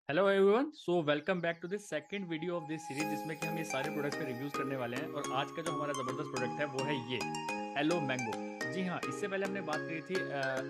Hello everyone, so welcome back to this second video of this series जिसमें कि हम ये सारे प्रोडक्ट्स के रिव्यूज करने वाले हैं। और आज का जो हमारा ज़बरदस्त प्रोडक्ट है वो है ये एलो मैंगो। जी हाँ, इससे पहले हमने बात करी थी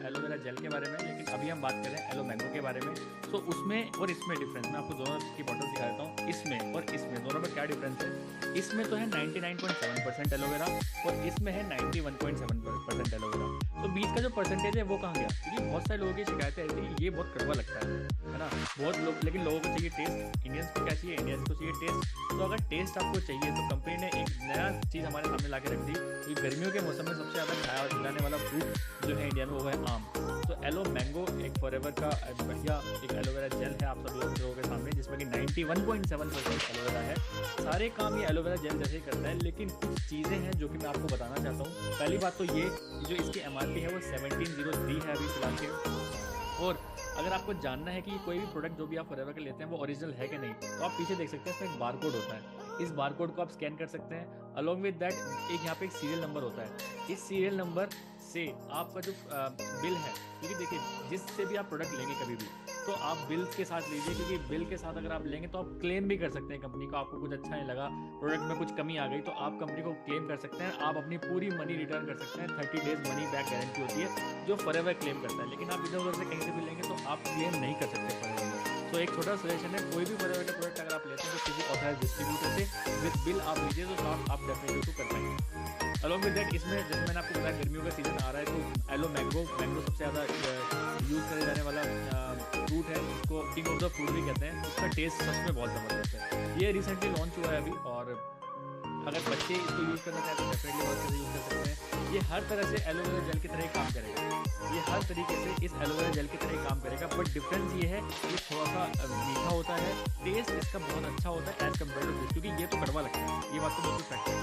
एलोवेरा जेल के बारे में, लेकिन अभी हम बात कर रहे हैं एलो मैंगो के बारे में। सो उसमें और इसमें डिफरेंस मैं आपको दोनों की बॉटल दिखा देता हूँ। इसमें और इसमें दोनों में क्या डिफरेंस है। इसमें तो है 99.7% एलोवेरा और इसमें है 91.7% एलोवेरा। तो बीच का जो परसेंटेज है वो कहाँ गया? क्योंकि बहुत सारे लोगों की शिकायतें ऐसी कि ये बहुत कड़वा लगता है ना। बहुत लोग, लेकिन लोगों को चाहिए टेस्ट। इंडियंस को क्या चाहिए? इंडियंस को चाहिए टेस्ट। तो अगर टेस्ट आपको चाहिए तो कंपनी ने एक नया चीज़ हमारे सामने ला के रख दी। क्योंकि गर्मियों के मौसम में सबसे ज़्यादा खाया जाने वाला फ्रूट जो है इंडिया में वो है आम। तो एलो मैंगो एक फॉरएवर का बढ़िया एक एलोवेरा जेल है आप सब लोगों के सामने, जिसमें कि 91.7% एलोवेरा है। सारे काम ये एलोवेरा जेल जैसे ही करता है, लेकिन कुछ चीज़ें हैं जो कि मैं आपको बताना चाहता हूँ। पहली बात तो ये जो इसकी MRP है वो 1703 है अभी फिलहाल के। और अगर आपको जानना है कि कोई भी प्रोडक्ट जो भी आप फॉरएवर के लेते हैं वो ओरिजिनल है कि नहीं, तो आप पीछे देख सकते हैं इसमें एक बारकोड होता है। इस बारकोड को आप स्कैन कर सकते हैं। अलॉन्ग विद दैट एक यहाँ पे एक सीरियल नंबर होता है। इस सीरियल नंबर से आपका जो बिल है, क्योंकि देखिए जिससे भी आप प्रोडक्ट लेंगे कभी भी तो आप बिल्स के साथ लीजिए, क्योंकि बिल के साथ अगर आप लेंगे तो आप क्लेम भी कर सकते हैं कंपनी को। आपको कुछ अच्छा नहीं लगा, प्रोडक्ट में कुछ कमी आ गई, तो आप कंपनी को क्लेम कर सकते हैं। आप अपनी पूरी मनी रिटर्न कर सकते हैं। 30 डेज मनी बैक गारंटी होती है जो फॉरएवर क्लेम करता है। लेकिन आप इधर उधर से कहीं से भी लेंगे तो आप क्लेम नहीं कर सकते फॉरएवर में। तो एक छोटा सजेशन है, कोई भी फॉरएवर का प्रोडक्ट अगर आप लेते हैं तो किसी ऑथराइज्ड डिस्ट्रीब्यूटर से विद बिल आप लीजिए, तो आप डेफिनेटली उसको कर पाएंगे। अलॉन्ग विद दैट इसमें जैसे मैंने आपको बताया गर्मियों का सीजन आ रहा है, तो एलो मैंगो सबसे ज़्यादा यूज़ करे जाने वाला फ्रूट है। इसको किंग ऑफ द फ्रूट भी कहते हैं। इसका टेस्ट सच में बहुत ज़बरदस्त है। ये रिसेंटली लॉन्च हुआ है अभी, और अगर बच्चे इसको यूज़ करना चाहें तो डेफिनेटली बहुत अच्छे से यूज़ कर सकते हैं। ये हर तरह से एलोवेरा जेल की तरह ही काम करेगा। ये हर तरीके से इस एलोवेरा जेल की तरह ही काम करेगा, बट डिफरेंस ये है ये थोड़ा सा मीठा होता है। टेस्ट इसका बहुत अच्छा होता है एज कम्पेयर टू दिस, क्योंकि ये तो कड़वा लगता है, ये बात तो बिल्कुल फैक्ट है।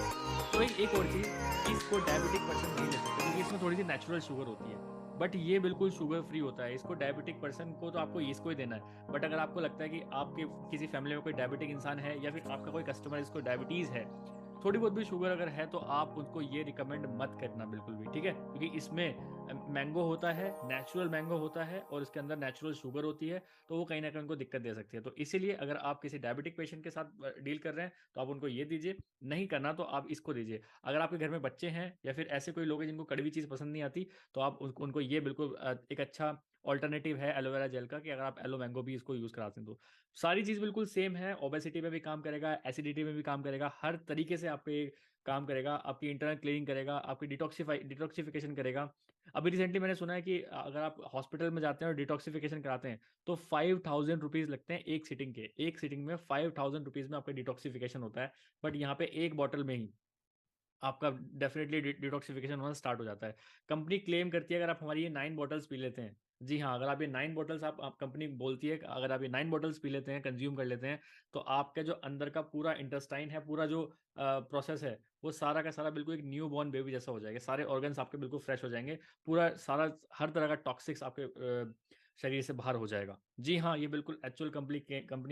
तो एक और चीज़, इसको डायबिटिक पर्सन नहीं ले सकते क्योंकि इसमें थोड़ी सी नेचुरल शुगर होती है, बट ये बिल्कुल शुगर फ्री होता है। इसको डायबिटिक पर्सन को तो आपको इसको ही देना है। बट अगर आपको लगता है कि आपके किसी फैमिली में कोई डायबिटिक इंसान है, या फिर आपका कोई कस्टमर जिसको डायबिटीज़ है, थोड़ी बहुत भी शुगर अगर है, तो आप उनको ये रिकमेंड मत करना बिल्कुल भी, ठीक है। क्योंकि इसमें मैंगो होता है, नेचुरल मैंगो होता है, और इसके अंदर नेचुरल शुगर होती है, तो वो कहीं ना कहीं उनको दिक्कत दे सकती है। तो इसीलिए अगर आप किसी डायबिटिक पेशेंट के साथ डील कर रहे हैं तो आप उनको ये दीजिए। नहीं करना तो आप इसको दीजिए। अगर आपके घर में बच्चे हैं या फिर ऐसे कोई लोग हैं जिनको कड़वी चीज़ पसंद नहीं आती, तो आप उनको ये बिल्कुल एक अच्छा ऑल्टरनेटिव है एलोवेरा जेल का, कि अगर आप एलो मैंगो भी इसको यूज़ कराते हैं तो सारी चीज़ बिल्कुल सेम है। ओबेसिटी में भी काम करेगा, एसिडिटी में भी काम करेगा, हर तरीके से आपके काम करेगा। आपकी इंटरनल क्लीनिंग करेगा, आपकी डिटॉक्सिफिकेशन करेगा। अभी रिसेंटली मैंने सुना है कि अगर आप हॉस्पिटल में जाते हैं और डिटॉक्सिफिकेशन कराते हैं तो 5000 रुपीज़ लगते हैं एक सिटिंग के। एक सिटिंग में 5000 रुपीज़ में आपका डिटॉक्सिफिकेशन होता है। बट यहाँ पे एक बॉटल में ही आपका डेफिनेटली डिटॉक्सिफिकेशन होना स्टार्ट हो जाता है। कंपनी क्लेम करती है अगर आप हमारी ये 9 बॉटल्स पी लेते हैं, जी हाँ, अगर आप ये 9 बॉटल्स आप कंपनी बोलती है कि अगर आप ये 9 बॉटल्स पी लेते हैं, कंज्यूम कर लेते हैं, तो आपका जो अंदर का पूरा इंटेस्टाइन है, पूरा जो प्रोसेस है, वो सारा का सारा बिल्कुल एक न्यू बॉर्न बेबी जैसा हो जाएगा। सारे ऑर्गन्स आपके बिल्कुल फ्रेश हो जाएंगे। पूरा सारा हर तरह का टॉक्सिक्स आपके शरीर से बाहर हो जाएगा। जी हाँ, ये बिल्कुल एक्चुअल कंपनी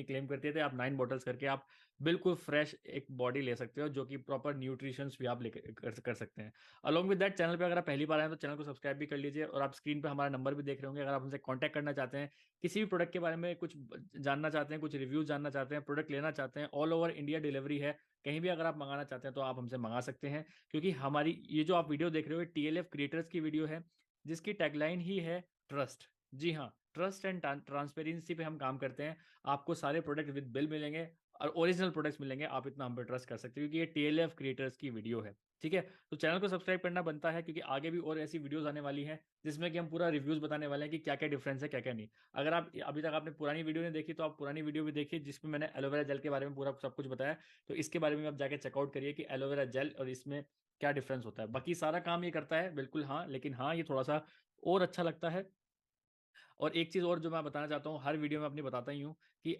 क्लेम करती है। आप 9 बॉटल्स करके आप बिल्कुल फ्रेश एक बॉडी ले सकते हो, जो कि प्रॉपर न्यूट्रिशंस भी आप ले कर सकते हैं। अलॉन्ग विद दैट, चैनल पे अगर आप पहली बार आए तो चैनल को सब्सक्राइब भी कर लीजिए। और आप स्क्रीन पे हमारा नंबर भी देख रहे होंगे। अगर आप हमसे कांटेक्ट करना चाहते हैं, किसी भी प्रोडक्ट के बारे में कुछ जानना चाहते हैं, कुछ रिव्यूज जानना चाहते हैं, प्रोडक्ट लेना चाहते हैं, ऑल ओवर इंडिया डिलीवरी है। कहीं भी अगर आप मंगाना चाहते हैं तो आप हमसे मंगा सकते हैं। क्योंकि हमारी ये जो आप वीडियो देख रहे हो TLF क्रिएटर्स की वीडियो है, जिसकी टैगलाइन ही है ट्रस्ट। जी हाँ, ट्रस्ट एंड ट्रांसपेरेंसी पे हम काम करते हैं। आपको सारे प्रोडक्ट विद बिल मिलेंगे और ओरिजिनल प्रोडक्ट्स मिलेंगे। आप इतना हम पे ट्रस्ट कर सकते हो, क्योंकि ये TLF क्रिएटर्स की वीडियो है, ठीक है। तो चैनल को सब्सक्राइब करना बनता है, क्योंकि आगे भी और ऐसी वीडियोस आने वाली हैं जिसमें कि हम पूरा रिव्यूज बताने वाले हैं कि क्या क्या डिफरेंस है, क्या क्या नहीं। अगर आप अभी तक आपने पुरानी वीडियो नहीं देखी तो आप पुरानी वीडियो भी देखिए, जिसमें मैंने एलोवेरा जेल के बारे में पूरा सब कुछ बताया। तो इसके बारे में आप जाके चेकआउट करिए कि एलोवेरा जेल और इसमें क्या डिफरेंस होता है। बाकी सारा काम ये करता है बिल्कुल, हाँ, लेकिन हाँ, ये थोड़ा सा और अच्छा लगता है। और एक चीज़ और जो मैं बताना चाहता हूँ, हर वीडियो में अपनी बताता ही हूँ कि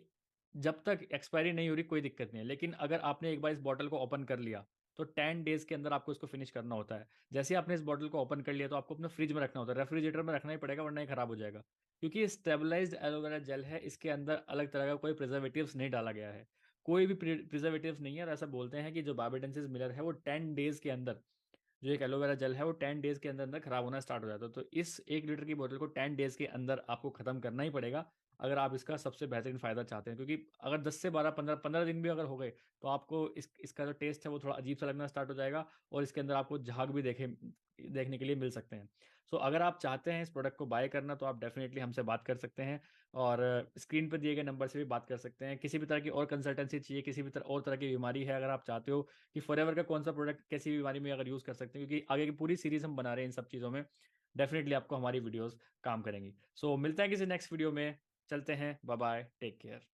जब तक एक्सपायरी नहीं हो रही कोई दिक्कत नहीं है। लेकिन अगर आपने एक बार इस बॉटल को ओपन कर लिया तो 10 डेज के अंदर आपको इसको फिनिश करना होता है। जैसे ही आपने इस बॉटल को ओपन कर लिया तो आपको अपने फ्रिज में रखना होता है, रेफ्रिजरेटर में रखना ही पड़ेगा, वरना ये खराब हो जाएगा। क्योंकि ये स्टेबलाइज्ड एलोवेरा जेल है, इसके अंदर अलग तरह का कोई प्रिजर्वेटिव्स नहीं डाला गया है। कोई भी प्रिजर्वेटिव्स नहीं है। और ऐसा बोलते हैं कि जो बार्बाडेंसिस मिलर है वो 10 डेज के अंदर, जो एक एलोवेरा जेल है वो 10 डेज के अंदर अंदर खराब होना स्टार्ट हो जाता है। तो इस 1 लीटर की बोतल को 10 डेज के अंदर आपको खत्म करना ही पड़ेगा। अगर आप इसका सबसे बेहतरीन फ़ायदा चाहते हैं, क्योंकि अगर 10 से 12 15 दिन भी अगर हो गए, तो आपको इसका जो टेस्ट है वो थोड़ा अजीब सा लगना स्टार्ट हो जाएगा और इसके अंदर आपको झाग भी देखने के लिए मिल सकते हैं। सो अगर आप चाहते हैं इस प्रोडक्ट को बाय करना, तो आप डेफ़िनेटली हमसे बात कर सकते हैं और स्क्रीन पे दिए गए नंबर से भी बात कर सकते हैं। किसी भी तरह की और कंसल्टेंसी चाहिए, किसी भी और तरह की बीमारी है, अगर आप चाहते हो कि फॉरएवर का कौन-सा प्रोडक्ट कैसी बीमारी में अगर यूज़ कर सकते हैं, क्योंकि आगे की पूरी सीरीज़ हम बना रहे हैं इन सब चीज़ों में, डेफ़िनेटली आपको हमारी वीडियोज़ काम करेंगी। सो मिलते हैं किसी नेक्स्ट वीडियो में, चलते हैं, बाय बाय, टेक केयर।